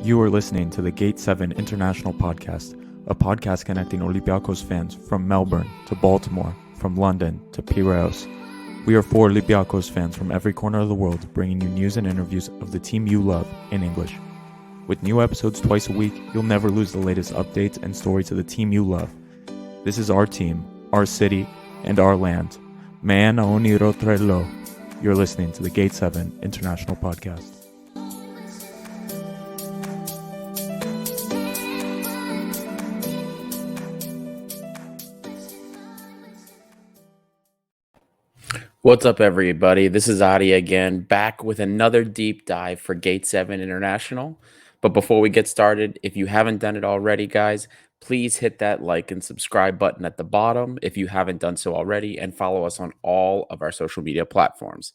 You are listening to the Gate 7 International Podcast, a podcast connecting Olympiacos fans from Melbourne to Baltimore, from London to Piraeus. We are four Olympiacos fans from every corner of the world, bringing you news and interviews of the team you love in English. With new episodes twice a week, you'll never lose the latest updates and stories of the team you love. This is our team, our city, and our land. Man Oniro Trello. You're listening to the Gate 7 International Podcast. What's up, everybody? This is Adi again, back with another deep dive for Gate 7 International. But before we get started, if you haven't done it already, guys, please hit that like and subscribe button at the bottom if you haven't done so already, and follow us on all of our social media platforms.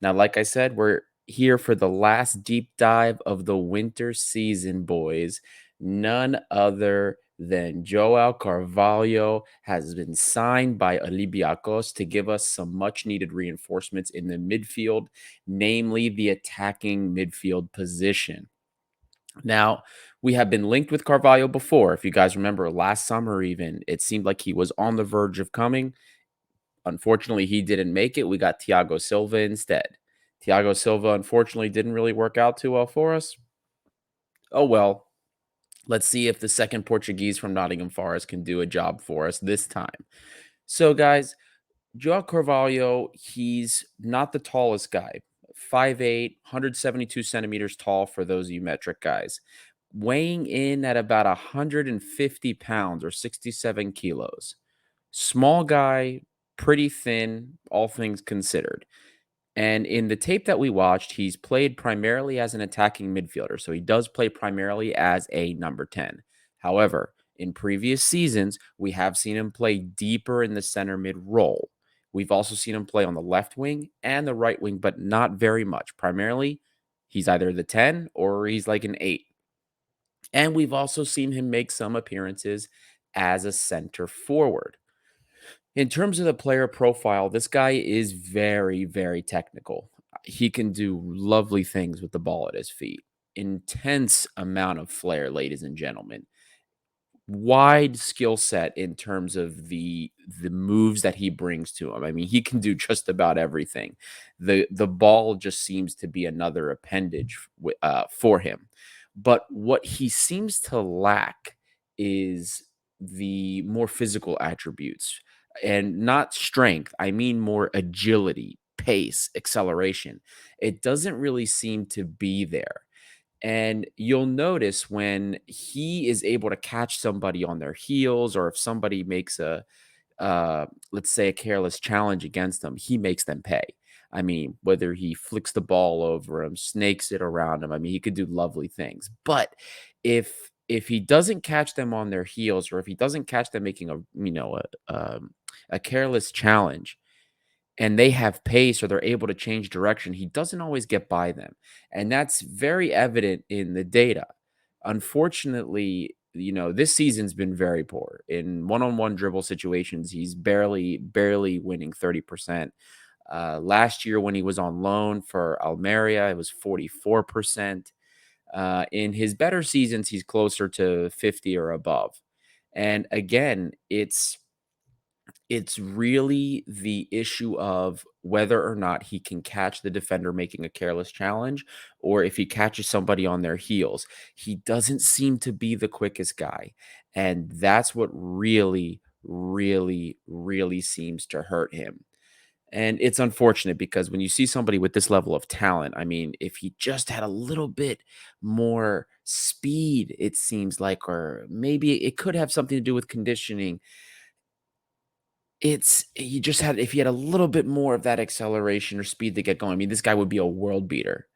Now, like I said, we're here for the last deep dive of the winter season, boys. None other than Joao Carvalho has been signed by Olympiacos to give us some much needed reinforcements in the midfield, namely the attacking midfield position. Now, we have been linked with Carvalho before. If you guys remember last summer, even it seemed like he was on the verge of coming. Unfortunately, he didn't make it. We got Thiago Silva instead. Thiago Silva, unfortunately, didn't really work out too well for us. Oh well. Let's see if the second Portuguese from Nottingham Forest can do a job for us this time. So, guys, Joao Carvalho, he's not the tallest guy. 5'8", 172 centimeters tall for those of you metric guys. Weighing in at about 150 pounds or 67 kilos. Small guy, pretty thin, all things considered. And in the tape that we watched, he's played primarily as an attacking midfielder. So he does play primarily as a number 10. However, in previous seasons, we have seen him play deeper in the center mid role. We've also seen him play on the left wing and the right wing, but not very much. Primarily, he's either the 10 or he's like an 8. And we've also seen him make some appearances as a center forward. In terms of the player profile, this guy is very, very technical. He can do lovely things with the ball at his feet. Intense amount of flair, ladies and gentlemen. Wide skill set in terms of the moves that he brings to him. I mean, he can do just about everything. The ball just seems to be another appendage for him. But what he seems to lack is the more physical attributes, and not strength. I mean more agility, pace, acceleration. It doesn't really seem to be there. And you'll notice when he is able to catch somebody on their heels, or if somebody makes let's say a careless challenge against them, he makes them pay. I mean, whether he flicks the ball over him, snakes it around him, I mean, he could do lovely things. But if he doesn't catch them on their heels, or if he doesn't catch them making a careless challenge, and they have pace or they're able to change direction, he doesn't always get by them. And that's very evident in the data. Unfortunately, this season's been very poor. In one-on-one dribble situations, he's barely winning 30%. Last year when he was on loan for Almeria, it was 44%. In his better seasons, he's closer to 50 or above. And again, it's really the issue of whether or not he can catch the defender making a careless challenge, or if he catches somebody on their heels. He doesn't seem to be the quickest guy. And that's what really, really, really seems to hurt him. And it's unfortunate because when you see somebody with this level of talent, I mean, if he just had a little bit more speed, it seems like, or maybe it could have something to do with conditioning. If he had a little bit more of that acceleration or speed to get going, I mean, this guy would be a world beater.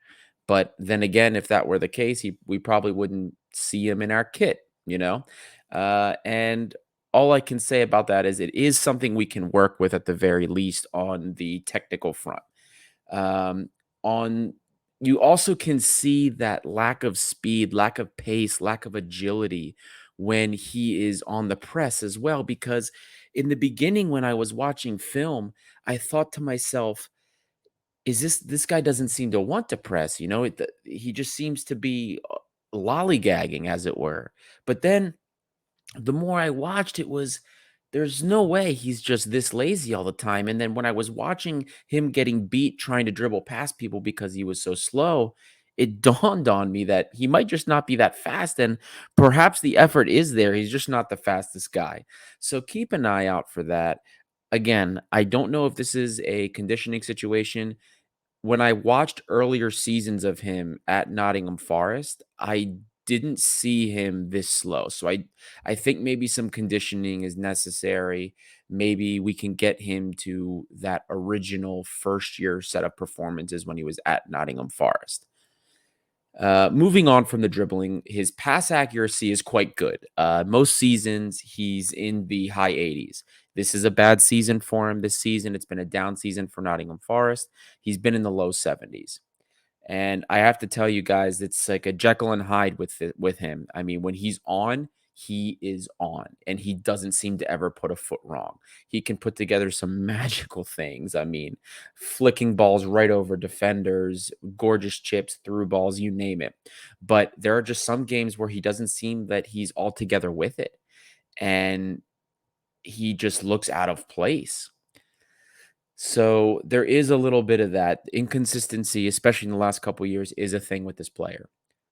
But then again, if that were the case, we probably wouldn't see him in our kit, you know? And all I can say about that is it is something we can work with at the very least on the technical front. Um, on You also can see that lack of speed, lack of pace, lack of agility when he is on the press as well. Because in the beginning, when I was watching film, I thought to myself, is this guy doesn't seem to want to press, he just seems to be lollygagging, as it were. But then the more I watched, there's no way he's just this lazy all the time. And then when I was watching him getting beat trying to dribble past people because he was so slow, it dawned on me that he might just not be that fast. And perhaps the effort is there. He's just not the fastest guy. So keep an eye out for that. Again, I don't know if this is a conditioning situation. When I watched earlier seasons of him at Nottingham Forest, I didn't see him this slow. So I think maybe some conditioning is necessary. Maybe we can get him to that original first year set of performances when he was at Nottingham Forest. Moving on from the dribbling, his pass accuracy is quite good. Most seasons, he's in the high 80s. This is a bad season for him this season. It's been a down season for Nottingham Forest. He's been in the low 70s. And I have to tell you guys, it's like a Jekyll and Hyde with him. I mean, when he's on, he is on, and he doesn't seem to ever put a foot wrong. He can put together some magical things. I mean, flicking balls right over defenders, gorgeous chips, through balls, you name it. But there are just some games where he doesn't seem that he's altogether with it, and he just looks out of place. So there is a little bit of that inconsistency, especially in the last couple of years, is a thing with this player.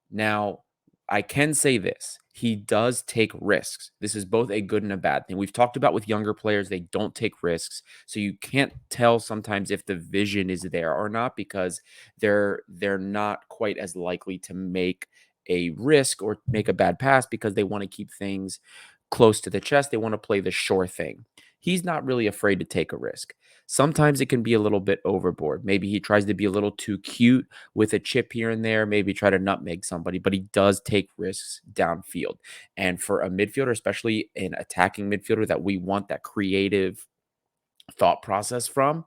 Now, I can say this. He does take risks. This is both a good and a bad thing. We've talked about with younger players, they don't take risks. So you can't tell sometimes if the vision is there or not because they're not quite as likely to make a risk or make a bad pass because they want to keep things close to the chest. They want to play the sure thing. He's not really afraid to take a risk. Sometimes it can be a little bit overboard. Maybe he tries to be a little too cute with a chip here and there, maybe try to nutmeg somebody, but he does take risks downfield. And for a midfielder, especially an attacking midfielder that we want that creative thought process from,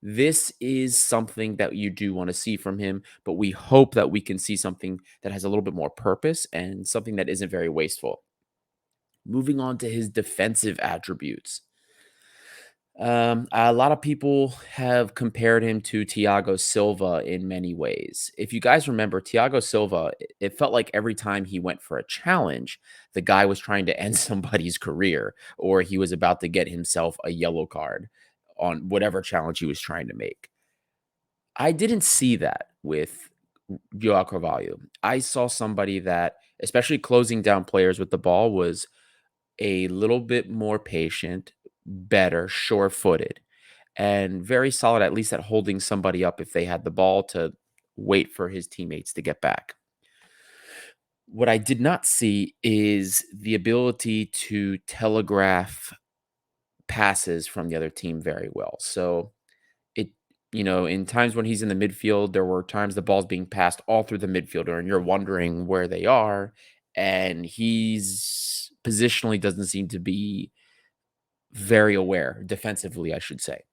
this is something that you do want to see from him, but we hope that we can see something that has a little bit more purpose and something that isn't very wasteful. Moving on to his defensive attributes. A lot of people have compared him to Thiago Silva in many ways. If you guys remember, Thiago Silva, it felt like every time he went for a challenge, the guy was trying to end somebody's career or he was about to get himself a yellow card on whatever challenge he was trying to make. I didn't see that with Joao Carvalho. I saw somebody that, especially closing down players with the ball, was a little bit more patient, better, sure-footed, and very solid, at least at holding somebody up if they had the ball to wait for his teammates to get back. What I did not see is the ability to telegraph passes from the other team very well. So it, in times when he's in the midfield, there were times the ball's being passed all through the midfielder and you're wondering where they are. And he's positionally doesn't seem to be very aware defensively, I should say.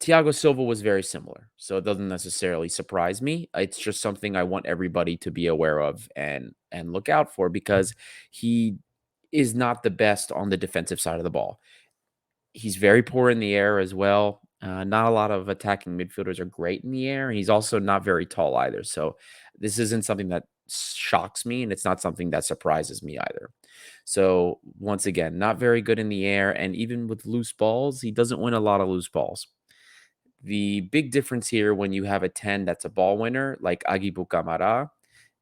Thiago Silva was very similar, so it doesn't necessarily surprise me. It's just something I want everybody to be aware of and look out for because he is not the best on the defensive side of the ball. He's very poor in the air as well. Not a lot of attacking midfielders are great in the air, and he's also not very tall either. So this isn't something that shocks me, and it's not something that surprises me either. So once again, not very good in the air, and even with loose balls, he doesn't win a lot of loose balls. The big difference here when you have a 10 that's a ball winner, like Agibu Kamara,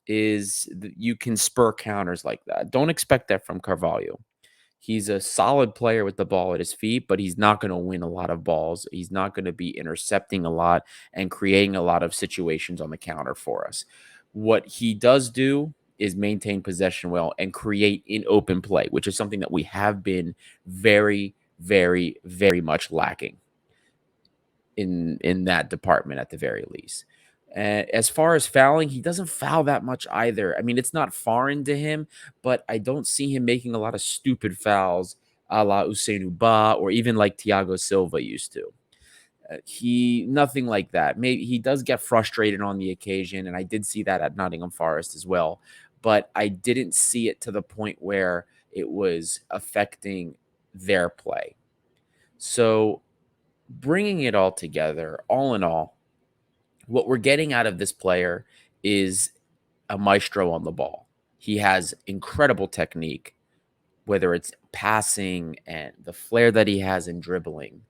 is you can spur counters like that. Don't expect that from Carvalho. He's a solid player with the ball at his feet, but he's not going to win a lot of balls. He's not going to be intercepting a lot and creating a lot of situations on the counter for us. What he does do is maintain possession well and create in open play, which is something that we have been very, very, very much lacking in that department at the very least. As far as fouling, he doesn't foul that much either. I mean, it's not foreign to him, but I don't see him making a lot of stupid fouls a la Usain Ba or even like Thiago Silva used to. Nothing like that. Maybe he does get frustrated on the occasion, and I did see that at Nottingham Forest as well, but I didn't see it to the point where it was affecting their play. So bringing it all together, all in all, what we're getting out of this player is a maestro on the ball. He has incredible technique, whether it's passing and the flair that he has in dribbling,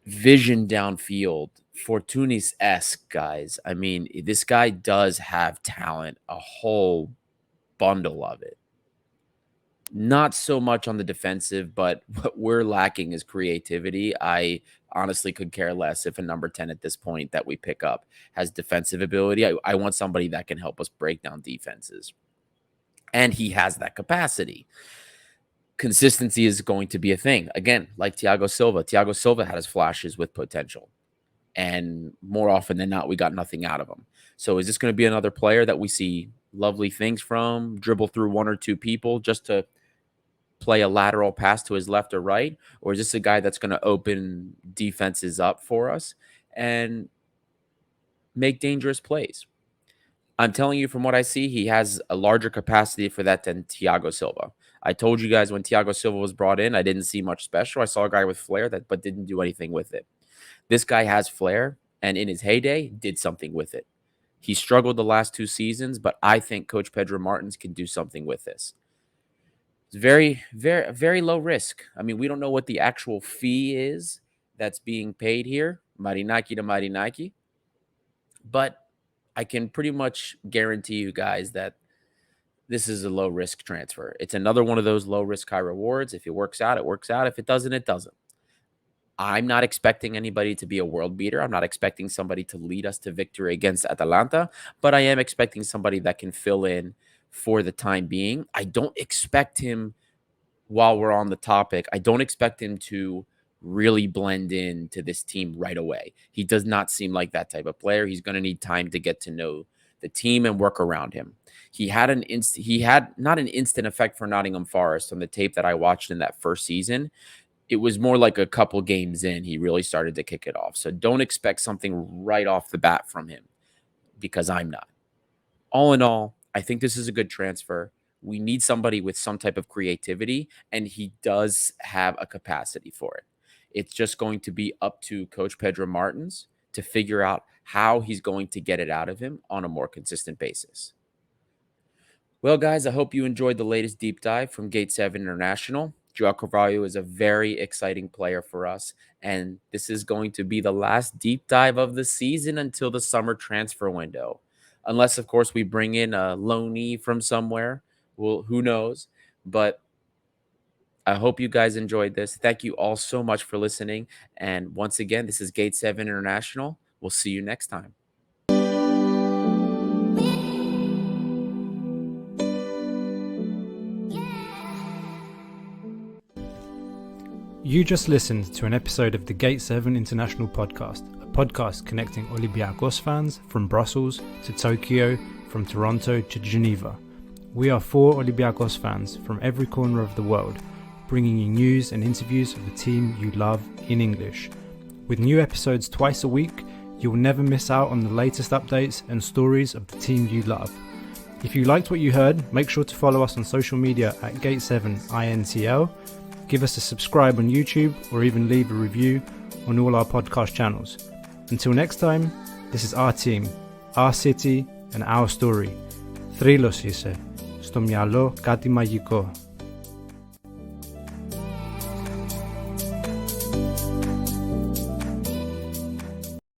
vision downfield, Fortunis-esque, guys. I mean, this guy does have talent, a whole bundle of it. Not so much on the defensive, but what we're lacking is creativity. I honestly could care less if a number 10 at this point that we pick up has defensive ability. I want somebody that can help us break down defenses. And he has that capacity. Consistency is going to be a thing. Again, like Thiago Silva. Thiago Silva had his flashes with potential. And more often than not, we got nothing out of him. So is this going to be another player that we see lovely things from, dribble through one or two people just to play a lateral pass to his left or right? Or is this a guy that's going to open defenses up for us and make dangerous plays? I'm telling you, from what I see, he has a larger capacity for that than Thiago Silva. I told you guys when Thiago Silva was brought in, I didn't see much special. I saw a guy with flair but didn't do anything with it. This guy has flair, and in his heyday, did something with it. He struggled the last 2 seasons, but I think Coach Pedro Martins can do something with this. It's very, very, very low risk. I mean, we don't know what the actual fee is that's being paid here, Marinaki to Marinaki, but I can pretty much guarantee you guys that this is a low-risk transfer. It's another one of those low-risk, high-rewards. If it works out, it works out. If it doesn't, it doesn't. I'm not expecting anybody to be a world beater. I'm not expecting somebody to lead us to victory against Atalanta, but I am expecting somebody that can fill in for the time being. I don't expect him, while we're on the topic, I don't expect him to really blend in to this team right away. He does not seem like that type of player. He's going to need time to get to know the team and work around him. He had not an instant effect for Nottingham Forest on the tape that I watched in that first season. It was more like a couple games in, he really started to kick it off. So don't expect something right off the bat from him, because I'm not. All in all, I think this is a good transfer. We need somebody with some type of creativity, and he does have a capacity for it. It's just going to be up to Coach Pedro Martins to figure out how he's going to get it out of him on a more consistent basis. Well, guys, I hope you enjoyed the latest deep dive from Gate 7 International. Joao Carvalho is a very exciting player for us, and this is going to be the last deep dive of the season until the summer transfer window. Unless, of course, we bring in a loanee from somewhere. Well, who knows? But I hope you guys enjoyed this. Thank you all so much for listening. And once again, this is Gate 7 International. We'll see you next time. You just listened to an episode of the Gate 7 International Podcast, a podcast connecting Olympiacos fans from Brussels to Tokyo, from Toronto to Geneva. We are 4 Olympiacos fans from every corner of the world, bringing you news and interviews of the team you love in English. With new episodes twice a week, you'll never miss out on the latest updates and stories of the team you love. If you liked what you heard, make sure to follow us on social media at Gate7INTL. Give us a subscribe on YouTube, or even leave a review on all our podcast channels. Until next time, this is our team, our city and our story. Θρύλος είσαι. Στο μυαλό κάτι μαγικό.